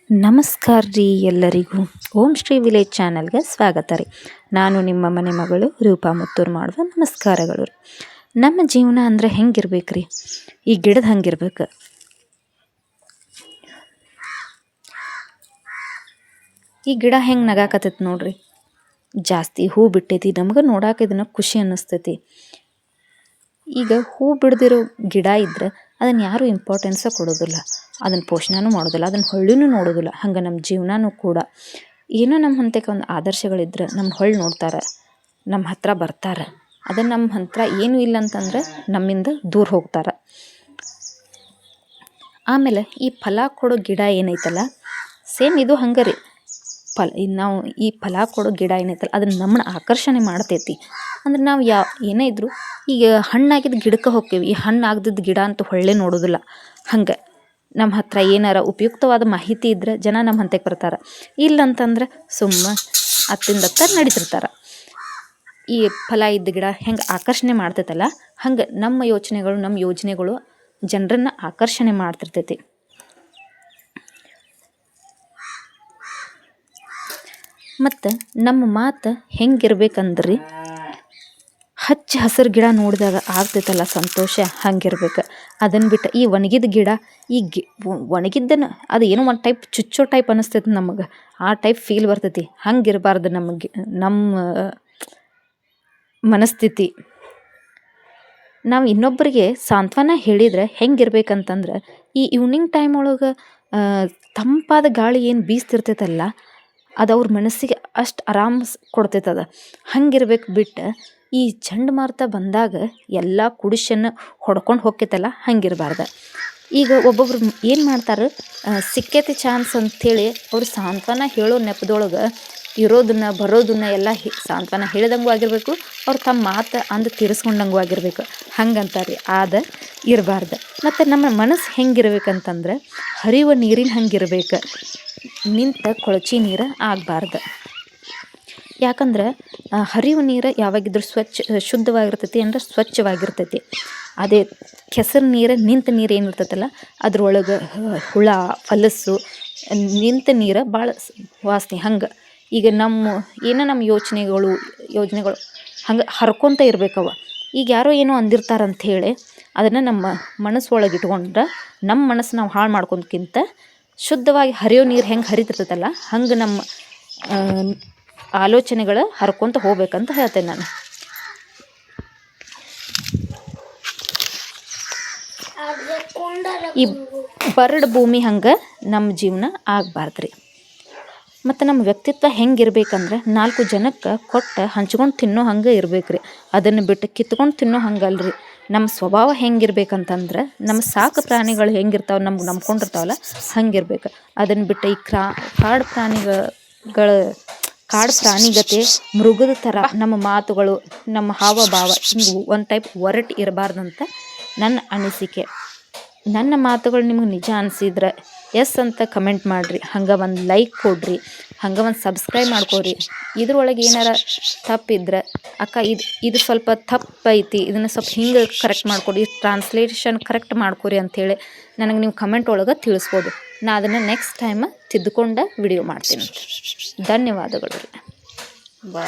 ನಮಸ್ಕಾರ ರೀ ಎಲ್ಲರಿಗೂ. ಓಂ ಶ್ರೀ ವಿಲೇಜ್ ಚಾನಲ್ಗೆ ಸ್ವಾಗತ ರೀ. ನಾನು ನಿಮ್ಮ ಮನೆ ಮಗಳು ರೂಪಾ ಮುತ್ತೂರು ಮಾಡುವ ನಮಸ್ಕಾರಗಳು ರೀ. ನಮ್ಮ ಜೀವನ ಅಂದರೆ ಹೆಂಗಿರ್ಬೇಕು ರೀ, ಈ ಗಿಡದ ಹಂಗಿರ್ಬೇಕು. ಈ ಗಿಡ ಹೆಂಗೆ ನಗಾಕತ್ತೈತಿ ನೋಡ್ರಿ, ಜಾಸ್ತಿ ಹೂ ಬಿಟ್ಟೈತಿ. ನಮ್ಗೆ ನೋಡಾಕ ಇದನ್ನು ಖುಷಿ ಅನ್ನಿಸ್ತೈತಿ. ಈಗ ಹೂ ಬಿಡ್ದಿರೋ ಗಿಡ ಇದ್ರೆ ಅದನ್ನು ಯಾರೂ ಇಂಪಾರ್ಟೆನ್ಸ ಕೊಡೋದಿಲ್ಲ, ಅದನ್ನು ಪೋಷಣೆನೂ ಮಾಡೋದಿಲ್ಲ, ಅದನ್ನು ಹೊಳ್ಳಿನೂ ನೋಡೋದಿಲ್ಲ. ಹಂಗೆ ನಮ್ಮ ಜೀವನನೂ ಕೂಡ ಏನೋ ನಮ್ಮ ಹಂತಕ್ಕೆ ಒಂದು ಆದರ್ಶಗಳಿದ್ರೆ ನಮ್ಮ ಹೊಳ್ಳಿ ನೋಡ್ತಾರೆ, ನಮ್ಮ ಹತ್ರ ಬರ್ತಾರೆ. ಅದನ್ನು ನಮ್ಮ ಹತ್ರ ಏನೂ ಇಲ್ಲ ಅಂತಂದ್ರೆ ನಮ್ಮಿಂದ ದೂರ ಹೋಗ್ತಾರೆ. ಆಮೇಲೆ ಈ ಫಲ ಕೊಡೋ ಗಿಡ ಏನೈತಲ್ಲ, ಸೇಮ್ ಇದು ಹಂಗೆ ರೀ. ನಾವು ಈ ಫಲ ಕೊಡೋ ಗಿಡ ಏನೈತಲ್ಲ ಅದನ್ನು ನಮ್ಮನ್ನ ಆಕರ್ಷಣೆ ಮಾಡ್ತೈತಿ. ಅಂದ್ರೆ ನಾವು ಏನೇ ಇದ್ದರೂ ಈಗ ಹಣ್ಣಾಗಿದ್ದು ಗಿಡಕ್ಕೆ ಹೋಗ್ತೀವಿ, ಈ ಹಣ್ಣು ಆಗದಿದ್ದು ಗಿಡ ಅಂತ ಹೊಳ್ಳೆ ನೋಡೋದಿಲ್ಲ. ಹಂಗೆ ನಮ್ಮ ಹತ್ರ ಏನಾರ ಉಪಯುಕ್ತವಾದ ಮಾಹಿತಿ ಇದ್ದರೆ ಜನ ನಮ್ಮ ಹಂತಕ್ಕೆ ಬರ್ತಾರೆ. ಇಲ್ಲಂತಂದ್ರೆ ಸುಮ್ಮ ಅತ್ತಿಂದತ್ತ ನಡೀತಿರ್ತಾರೆ. ಈ ಫಲ ಇದ್ದ ಗಿಡ ಹೆಂಗೆ ಆಕರ್ಷಣೆ ಮಾಡ್ತೈತಲ್ಲ, ಹಂಗೆ ನಮ್ಮ ಯೋಚನೆಗಳು ಜನರನ್ನು ಆಕರ್ಷಣೆ ಮಾಡ್ತಿರ್ತೈತಿ. ಮತ್ತು ನಮ್ಮ ಮಾತು ಹೆಂಗಿರ್ಬೇಕಂದ್ರಿ, ಹಚ್ಚ ಹಸಿರು ಗಿಡ ನೋಡಿದಾಗ ಆಗ್ತೈತಲ್ಲ ಸಂತೋಷ, ಹಂಗಿರ್ಬೇಕು. ಅದನ್ನು ಬಿಟ್ಟು ಈ ಒಣಗಿದ ಗಿಡ, ಈ ಒಣಗಿದ್ದನ್ನು ಅದು ಏನೋ ಒಂದು ಟೈಪ್ ಚುಚ್ಚೋ ಟೈಪ್ ಅನ್ನಿಸ್ತೈತಿ ನಮಗೆ, ಆ ಟೈಪ್ ಫೀಲ್ ಬರ್ತೈತಿ. ಹಂಗಿರಬಾರ್ದು ನಮ್ಮ ಮನಸ್ಥಿತಿ. ನಾವು ಇನ್ನೊಬ್ಬರಿಗೆ ಸಾಂತ್ವನ ಹೇಳಿದರೆ ಹೆಂಗಿರ್ಬೇಕಂತಂದ್ರೆ, ಈ ಈವ್ನಿಂಗ್ ಟೈಮ್ ಒಳಗೆ ತಂಪಾದ ಗಾಳಿ ಏನು ಬೀಸ್ತಿರ್ತೈತಲ್ಲ, ಅದು ಅವ್ರ ಮನಸ್ಸಿಗೆ ಅಷ್ಟು ಆರಾಮ ಕೊಡ್ತೈತದ. ಹಂಗಿರ್ಬೇಕು ಬಿಟ್ಟು ಈ ಚಂಡಮಾರುತ ಬಂದಾಗ ಎಲ್ಲ ಕುಡಿಸನ್ನು ಹೊಡ್ಕೊಂಡು ಹೋಗ್ತೈತಲ್ಲ, ಹಂಗಿರಬಾರ್ದು. ಈಗ ಒಬ್ಬೊಬ್ರು ಏನು ಮಾಡ್ತಾರೆ, ಸಿಕ್ಕೈತಿ ಚಾನ್ಸ್ ಅಂಥೇಳಿ ಅವ್ರು ಸಾಂತ್ವನ ಹೇಳೋ ನೆಪದೊಳಗೆ ಇರೋದನ್ನು ಬರೋದನ್ನು ಎಲ್ಲ ಸಾಂತ್ವನ ಹೇಳಿದಂಗೂ ಆಗಿರಬೇಕು, ಅವ್ರು ತಮ್ಮ ಮಾತು ಅಂದು ತೀರಿಸ್ಕೊಂಡಂಗೂ ಆಗಿರಬೇಕು. ಹಂಗಂತಾರೆ, ಆದ ಇರಬಾರ್ದು. ಮತ್ತು ನಮ್ಮ ಮನಸ್ಸು ಹೆಂಗಿರ್ಬೇಕಂತಂದ್ರೆ ಹರಿಯುವ ನೀರಿನ ಹಂಗಿರ್ಬೇಕು, ನಿಂತ ಕೊಳಚಿ ನೀರು ಆಗಬಾರ್ದು. ಯಾಕಂದ್ರೆ ಹರಿಯುವ ನೀರು ಯಾವಾಗಿದ್ರೂ ಶುದ್ಧವಾಗಿರ್ತೈತಿ, ಅಂದರೆ ಸ್ವಚ್ಛವಾಗಿರ್ತೈತಿ. ಅದೇ ಕೆಸರು ನೀರು, ನಿಂತ ನೀರು ಏನಿರ್ತೈತಲ್ಲ ಅದ್ರೊಳಗೆ ಹುಳ ಫಲಸ್ಸು, ನಿಂತ ನೀರು ಭಾಳ ವಾಸನೆ. ಹಂಗೆ ಈಗ ನಮ್ಮ ಯೋಜನೆಗಳು ಹಂಗೆ ಹರ್ಕೊತ ಇರ್ಬೇಕವ. ಈಗ ಯಾರೋ ಏನೋ ಅಂದಿರ್ತಾರಂಥೇಳಿ ಅದನ್ನು ನಮ್ಮ ಮನಸ್ಸೊಳಗೆ ಇಟ್ಕೊಂಡ್ರೆ ನಮ್ಮ ಮನಸ್ಸು ನಾವು ಹಾಳು ಮಾಡ್ಕೊದಕ್ಕಿಂತ ಶುದ್ಧವಾಗಿ ಹರಿಯೋ ನೀರು ಹೆಂಗೆ ಹರಿತಿರ್ತೈತಲ್ಲ, ಹಂಗೆ ನಮ್ಮ ಆಲೋಚನೆಗಳು ಹರ್ಕೊತ ಹೋಗ್ಬೇಕಂತ ಹೇಳ್ತೇನೆ ನಾನು. ಈ ಬರಡು ಭೂಮಿ ಹಂಗೆ ನಮ್ಮ ಜೀವನ ಆಗಬಾರ್ದ್ರಿ. ಮತ್ತು ನಮ್ಮ ವ್ಯಕ್ತಿತ್ವ ಹೆಂಗಿರ್ಬೇಕಂದ್ರೆ 4 ಜನಕ್ಕೆ ಕೊಟ್ಟು ಹಂಚ್ಕೊಂಡು ತಿನ್ನೋ ಹಂಗೆ ಇರ್ಬೇಕ್ರಿ. ಅದನ್ನು ಬಿಟ್ಟು ಕಿತ್ಕೊಂಡು ತಿನ್ನೋ ಹಂಗಲ್ರಿ. ನಮ್ಮ ಸ್ವಭಾವ ಹೆಂಗಿರ್ಬೇಕಂತಂದ್ರೆ, ನಮ್ಮ ಸಾಕು ಪ್ರಾಣಿಗಳು ಹೆಂಗಿರ್ತಾವೆ, ನಮ್ಗೆ ನಂಬ್ಕೊಂಡಿರ್ತಾವಲ್ಲ ಹಂಗಿರ್ಬೇಕು. ಅದನ್ನು ಬಿಟ್ಟು ಈ ಕಾಡು ಪ್ರಾಣಿಗತೆ ಮೃಗದ ಥರ ನಮ್ಮ ಮಾತುಗಳು, ನಮ್ಮ ಹಾವಭಾವ ಹಿಂಗೆ ಒಂದು ಟೈಪ್ ಒರಟು ಇರಬಾರ್ದಂತ ನನ್ನ ಅನಿಸಿಕೆ. ನನ್ನ ಮಾತುಗಳು ನಿಮಗೆ ನಿಜ ಅನಿಸಿದ್ರೆ ಎಸ್ ಅಂತ ಕಮೆಂಟ್ ಮಾಡಿರಿ, ಹಂಗೆ ಒಂದು ಲೈಕ್ ಕೊಡ್ರಿ, ಹಂಗೆ ಒಂದು ಸಬ್ಸ್ಕ್ರೈಬ್ ಮಾಡ್ಕೊರಿ. ಇದ್ರೊಳಗೆ ಏನಾರ ತಪ್ಪಿದ್ರೆ ಅಕ್ಕ ಇದು ಸ್ವಲ್ಪ ತಪ್ಪೈತಿ, ಇದನ್ನು ಸ್ವಲ್ಪ ಹಿಂಗೆ ಕರೆಕ್ಟ್ ಮಾಡ್ಕೊಡಿ, ಟ್ರಾನ್ಸ್ಲೇಷನ್ ಕರೆಕ್ಟ್ ಮಾಡ್ಕೊರಿ ಅಂಥೇಳಿ ನನಗೆ ನೀವು ಕಮೆಂಟ್ ಒಳಗೆ ತಿಳಿಸ್ಬೋದು. ನಾ ಅದನ್ನು ನೆಕ್ಸ್ಟ್ ಟೈಮ್ ತಿದ್ದುಕೊಂಡು ವಿಡಿಯೋ ಮಾಡ್ತೀನಿ. ಧನ್ಯವಾದಗಳು ರೀ. ಬಾ